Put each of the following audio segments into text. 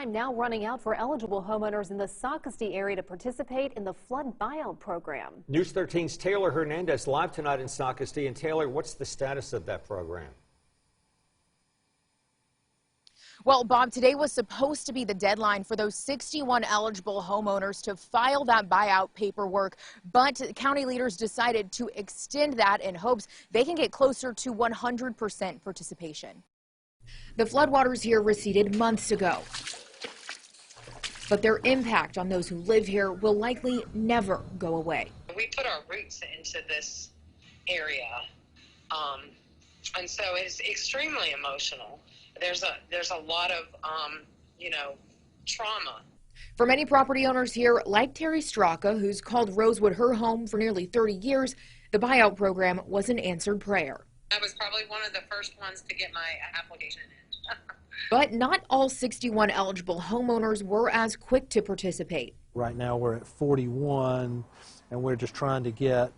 time now running out for eligible homeowners in the Socastee area to participate in the flood buyout program. News 13's Taylor Hernandez live tonight in Socastee. And Taylor, what's the status of that program? Well, Bob, today was supposed to be the deadline for those 61 eligible homeowners to file that buyout paperwork, but county leaders decided to extend that in hopes they can get closer to 100% participation. The floodwaters here receded months ago, but their impact on those who live here will likely never go away. We put our roots into this area, and so it's extremely emotional. There's a lot of, trauma. For many property owners here, like Terry Straka, who's called Rosewood her home for nearly 30 years, the buyout program was an answered prayer. I was probably one of the first ones to get my application in. But not all 61 eligible homeowners were as quick to participate. Right now we're at 41, and we're just trying to get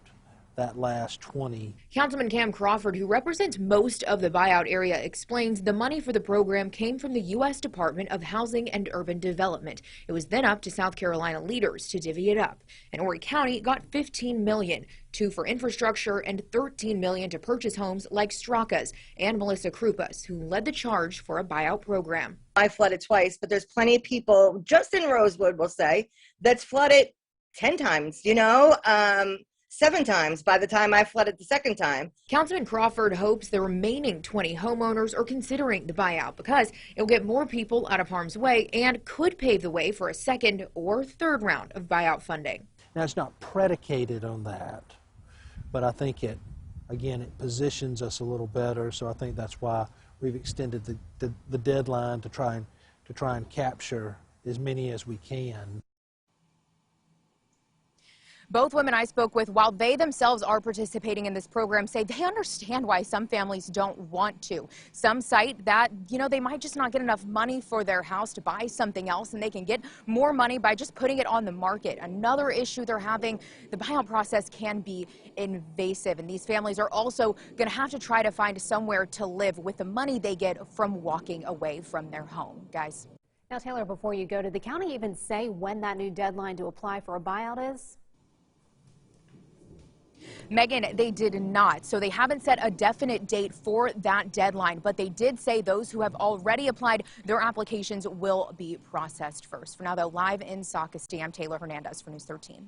that last 20. Councilman Cam Crawford, who represents most of the buyout area, explains the money for the program came from the U.S. Department of Housing and Urban Development. It was then up to South Carolina leaders to divvy it up. And Horry County got $15 million, $2 for infrastructure and $13 million to purchase homes like Straka's and Melissa Krupa's, who led the charge for a buyout program. I flooded twice, but there's plenty of people just in Rosewood, we'll say, that's flooded 10 times, 7 times by the time I flooded the second time. Councilman Crawford hopes the remaining 20 homeowners are considering the buyout because it'll get more people out of harm's way and could pave the way for a second or third round of buyout funding. Now, it's not predicated on that, but I think it positions us a little better, so I think that's why we've extended the deadline to try and capture as many as we can. Both women I spoke with, while they themselves are participating in this program, say they understand why some families don't want to. Some cite that, they might just not get enough money for their house to buy something else, and they can get more money by just putting it on the market. Another issue they're having, the buyout process can be invasive, and these families are also going to have to try to find somewhere to live with the money they get from walking away from their home. Guys. Now, Taylor, before you go, did the county even say when that new deadline to apply for a buyout is? Megan, they did not. So they haven't set a definite date for that deadline, but they did say those who have already applied, their applications will be processed first. For now, though, live in Socastee, I'm Taylor Hernandez for News 13.